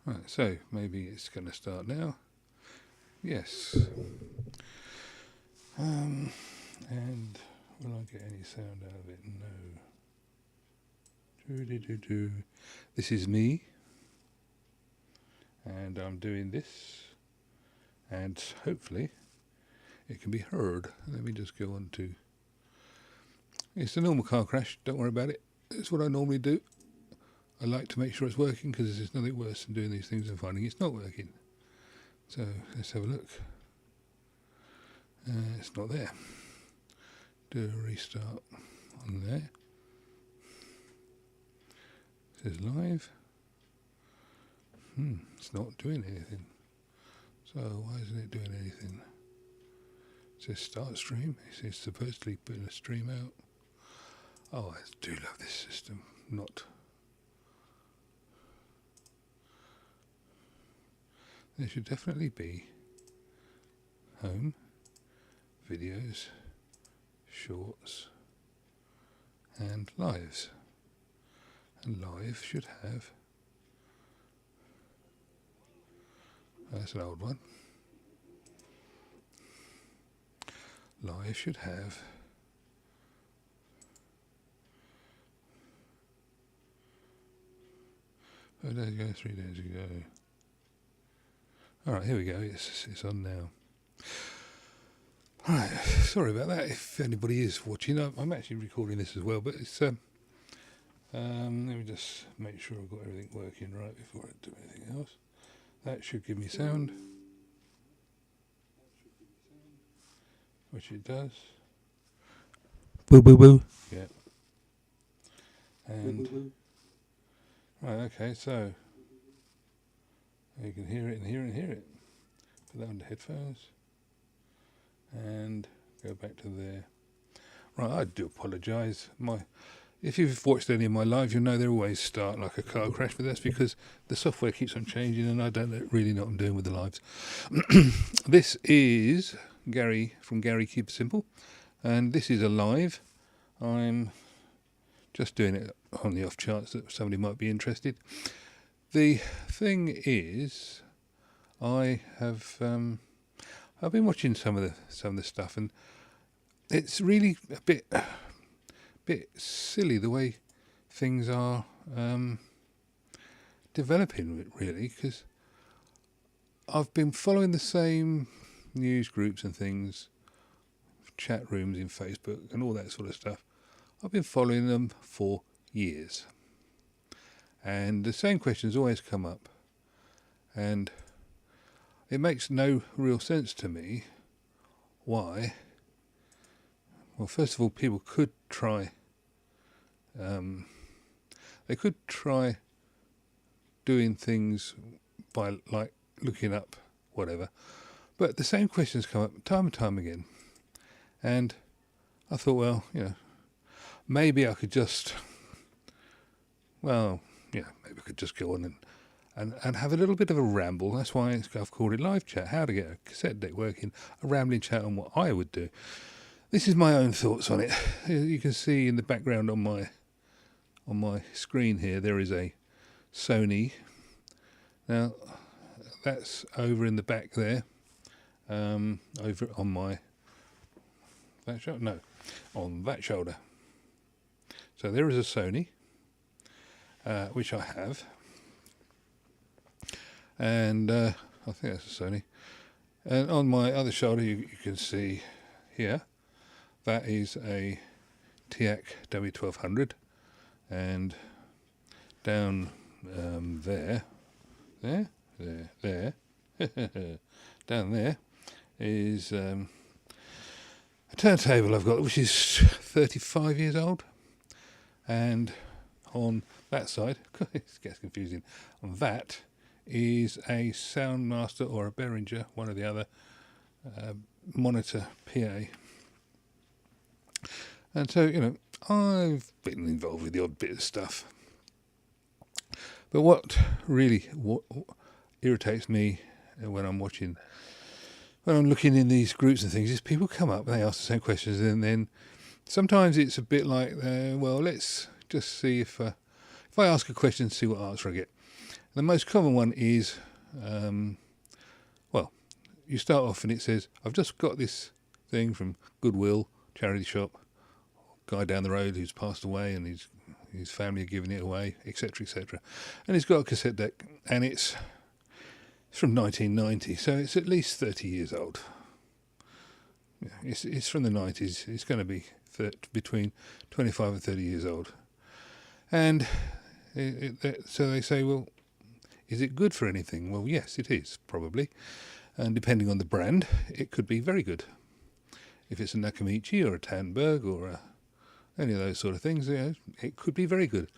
Right, so maybe it's going to start now. Yes. And will I get any sound out of it? No. This is me, and I'm doing this, and hopefully it can be heard. Let me just go on to... It's a normal car crash, don't worry about it. It's what I normally do. I like to make sure it's working because there's nothing worse than doing these things and finding it's not working. So let's have a look. It's not there. Do a restart on there. It says live. It's not doing anything. So why isn't it doing anything? It says start stream. It says supposedly putting a stream out. Oh, I do love this system. Not. There should definitely be home, videos, shorts, and lives. And live should have... That's an old one. Live should have... 4 days ago, 3 days ago. Alright, here we go, it's on now. Alright, sorry about that if anybody is watching. I'm actually recording this as well, but it's... let me just make sure I've got everything working right before I do anything else. That should give me sound. Which it does. Boo boo boo. Yeah. And... Right, okay, so... You can hear it and hear it and hear it. Put that under headphones. And go back to there. Right, I do apologise. If you've watched any of my live, you'll know they always start like a car crash, but that's because the software keeps on changing and I don't really know what I'm doing with the lives. This is Gary from Gary Keep It Simple, and this is a live. I'm just doing it on the off chance that somebody might be interested. The thing is, I've been watching some of the stuff, and it's really a bit silly the way things are developing, really, because I've been following the same news groups and things, chat rooms in Facebook and all that sort of stuff. I've been following them for years. And the same questions always come up. And it makes no real sense to me why. Well, first of all, people could try. They could try doing things by like looking up whatever. But the same questions come up time and time again. And I thought, well, maybe I could just... maybe I could just go on and have a little bit of a ramble. That's why I've called it live chat. How to get a cassette deck working, a rambling chat on what I would do. This is my own thoughts on it. You can see in the background on my screen here, there is a Sony. Now, that's over in the back there. Over on that shoulder. No, on that shoulder. So there is a Sony. Which I have, and I think that's a Sony. And on my other shoulder, you can see here, that is a teac W1200, and down there, down there is a turntable I've got, which is 35 years old, and on that side, it gets confusing, on that is a Soundmaster or a Behringer, one or the other, monitor PA. And so, I've been involved with the odd bit of stuff. But what irritates me when I'm looking in these groups and things, is people come up and they ask the same questions, and then sometimes it's a bit like, let's just see if I ask a question, see what answer I get. The most common one is, you start off and it says, I've just got this thing from Goodwill, charity shop, guy down the road who's passed away and his family are giving it away, etc., etc. And he's got a cassette deck, and it's from 1990, so it's at least 30 years old. Yeah, it's from the 90s. It's going to be between 25 and 30 years old. And so they say, well, is it good for anything? Well, yes, it is, probably. And depending on the brand, it could be very good. If it's a Nakamichi or a Tandberg or any of those sort of things, it could be very good.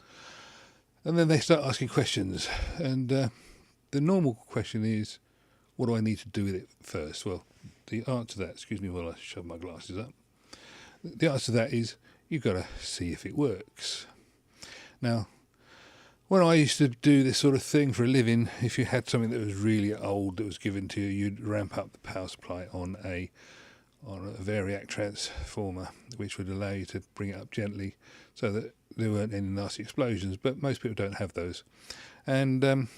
And then they start asking questions. And the normal question is, what do I need to do with it first? Well, the answer to that, excuse me while I shove my glasses up. The answer to that is, you've got to see if it works. Now, when I used to do this sort of thing for a living, if you had something that was really old that was given to you, you'd ramp up the power supply on a variac transformer, which would allow you to bring it up gently so that there weren't any nasty explosions. But most people don't have those. And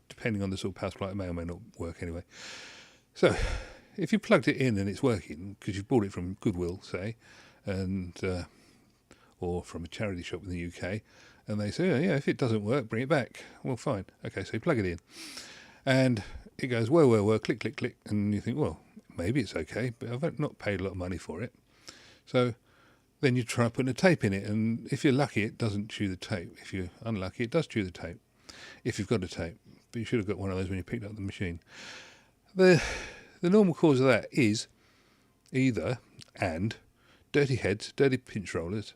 depending on the sort of power supply, it may or may not work anyway. So if you plugged it in and it's working, because you've bought it from Goodwill, say, and or from a charity shop in the UK, and they say, yeah, if it doesn't work, bring it back. Well, fine. Okay, so you plug it in. And it goes, whoa, click, click, click. And you think, well, maybe it's okay, but I've not paid a lot of money for it. So then you try putting a tape in it, and if you're lucky, it doesn't chew the tape. If you're unlucky, it does chew the tape, if you've got a tape. But you should have got one of those when you picked up the machine. The normal cause of that is either dirty heads, dirty pinch rollers,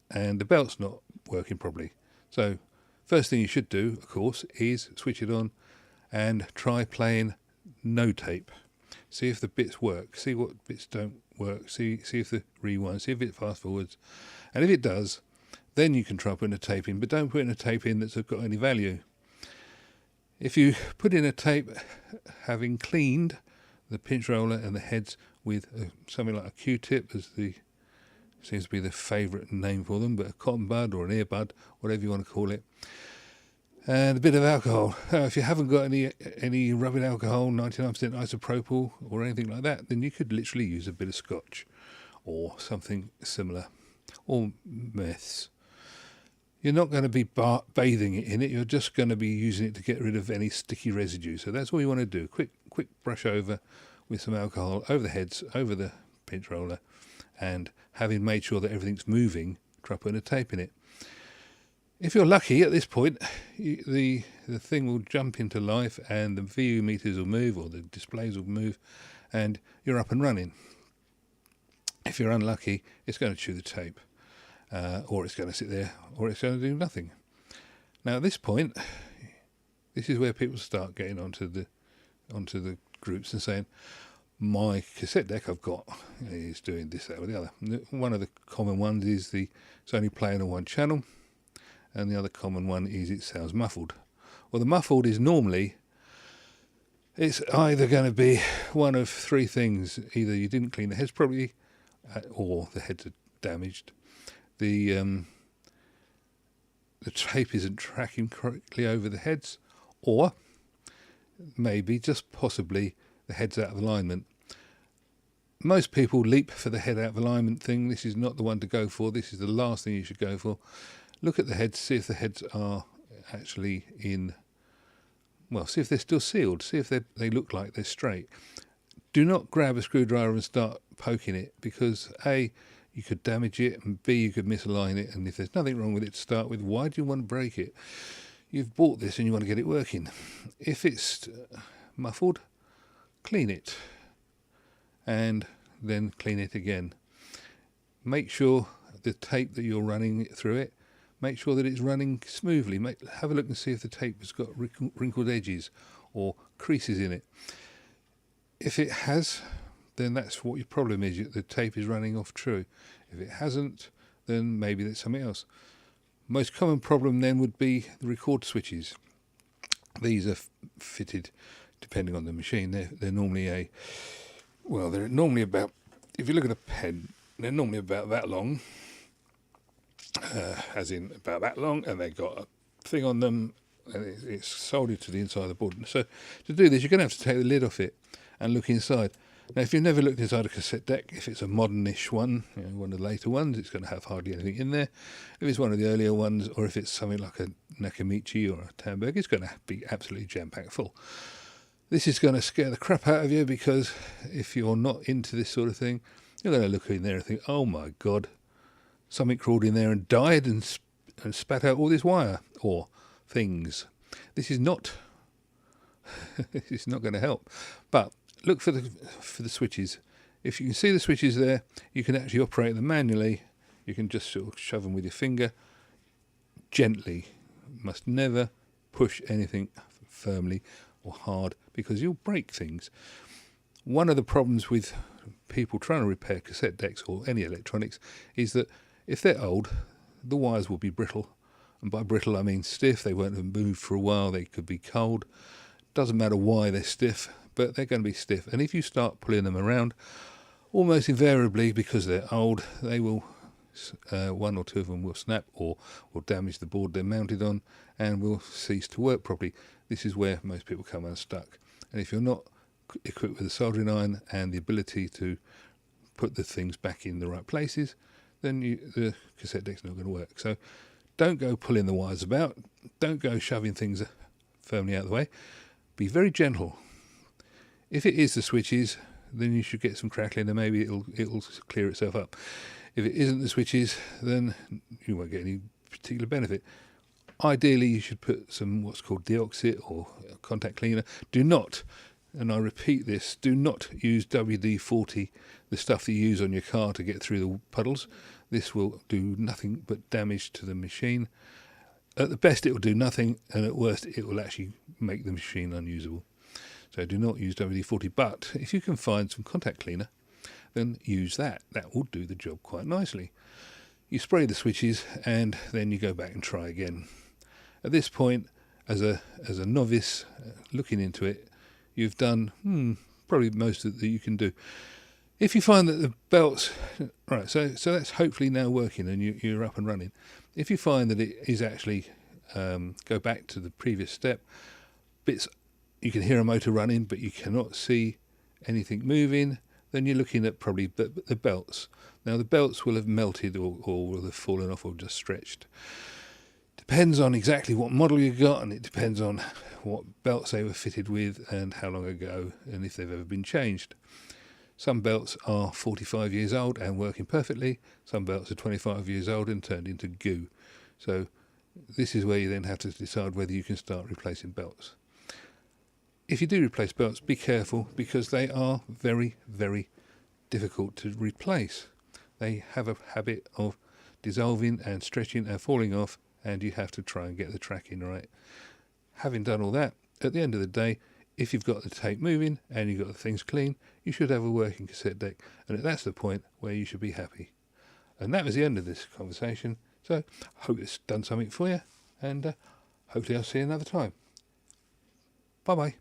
and the belt's not working properly. So first thing you should do, of course, is switch it on and try playing no tape. See if the bits work, see what bits don't work, see if the rewind, see if it fast forwards. And if it does, then you can try putting a tape in, but don't put in a tape in that's got any value. If you put in a tape having cleaned the pinch roller and the heads with something like a Q-tip, as seems to be the favourite name for them, but a cotton bud or an earbud, whatever you want to call it, and a bit of alcohol. If you haven't got any rubbing alcohol, 99% isopropyl or anything like that, then you could literally use a bit of scotch or something similar, or meths. You're not going to be bathing it in it, you're just going to be using it to get rid of any sticky residue. So that's all you want to do. Quick brush over with some alcohol over the heads, over the pinch roller, and having made sure that everything's moving, try putting a tape in it. If you're lucky at this point, the thing will jump into life and the VU meters will move, or the displays will move, and you're up and running. If you're unlucky, it's going to chew the tape, or it's going to sit there, or it's going to do nothing. Now at this point, this is where people start getting onto the groups and saying, my cassette deck I've got is doing this, that or the other. One of the common ones is it's only playing on one channel, and the other common one is it sounds muffled. Well, the muffled is normally, it's either going to be one of three things. Either you didn't clean the heads properly, or the heads are damaged. The tape isn't tracking correctly over the heads, or maybe, just possibly, the head's out of alignment. Most people leap for the head out of alignment thing. This is not the one to go for. This is the last thing you should go for. Look at the heads, see if the heads are actually see if they're still sealed, see if they look like they're straight. Do not grab a screwdriver and start poking it, because A, you could damage it, and B, you could misalign it, and if there's nothing wrong with it to start with, why do you want to break it? You've bought this and you want to get it working. If it's muffled, clean it, and then clean it again. Make sure the tape that you're running through it, make sure that it's running smoothly. Have a look and see if the tape has got wrinkled edges or creases in it. If it has, then that's what your problem is. The tape is running off true. If it hasn't, then maybe there's something else. Most common problem then would be the record switches. These are fitted, depending on the machine. They're normally they're normally about, if you look at a pen, they're normally about that long, as in about that long, and they've got a thing on them and it's soldered to the inside of the board. So to do this, you're going to have to take the lid off it and look inside. Now, if you've never looked inside a cassette deck, if it's a modernish one, one of the later ones, it's going to have hardly anything in there. If it's one of the earlier ones, or if it's something like a Nakamichi or a Tamberg, it's going to be absolutely jam-packed full. This is going to scare the crap out of you, because if you're not into this sort of thing, you're going to look in there and think, oh my God, something crawled in there and died and spat out all this wire or things. This is not this is not going to help. But look for the switches. If you can see the switches there, you can actually operate them manually. You can just sort of shove them with your finger gently. You must never push anything firmly or hard, because you'll break things. One of the problems with people trying to repair cassette decks or any electronics is that if they're old, the wires will be brittle. And by brittle, I mean stiff. They won't have moved for a while. They could be cold. Doesn't matter why they're stiff, but they're going to be stiff. And if you start pulling them around, almost invariably, because they're old, they will, one or two of them will snap or will damage the board they're mounted on and will cease to work properly. This is where most people come unstuck. And if you're not equipped with a soldering iron and the ability to put the things back in the right places, then the cassette deck's not going to work. So don't go pulling the wires about. Don't go shoving things firmly out of the way. Be very gentle. If it is the switches, then you should get some crackling and maybe it'll clear itself up. If it isn't the switches, then you won't get any particular benefit. Ideally, you should put some what's called deoxit or contact cleaner. Do not, and I repeat this, do not use WD-40, the stuff that you use on your car to get through the puddles. This will do nothing but damage to the machine. At the best, it will do nothing, and at worst, it will actually make the machine unusable. So do not use WD-40, but if you can find some contact cleaner, then use that. That will do the job quite nicely. You spray the switches, and then you go back and try again. At this point, as a novice looking into it, you've done probably most of that you can do. If you find that the belts, right, so that's hopefully now working and you're up and running. If you find that it is actually, go back to the previous step, bits, you can hear a motor running, but you cannot see anything moving, then you're looking at probably the belts. Now the belts will have melted or will have fallen off or just stretched. Depends on exactly what model you got, and it depends on what belts they were fitted with and how long ago, and if they've ever been changed. Some belts are 45 years old and working perfectly. Some belts are 25 years old and turned into goo. So this is where you then have to decide whether you can start replacing belts. If you do replace belts, be careful, because they are very, very difficult to replace. They have a habit of dissolving and stretching and falling off, and you have to try and get the tracking right. Having done all that, at the end of the day, if you've got the tape moving and you've got the things clean, you should have a working cassette deck, and that's the point where you should be happy. And that was the end of this conversation. So I hope it's done something for you, and hopefully I'll see you another time. Bye bye.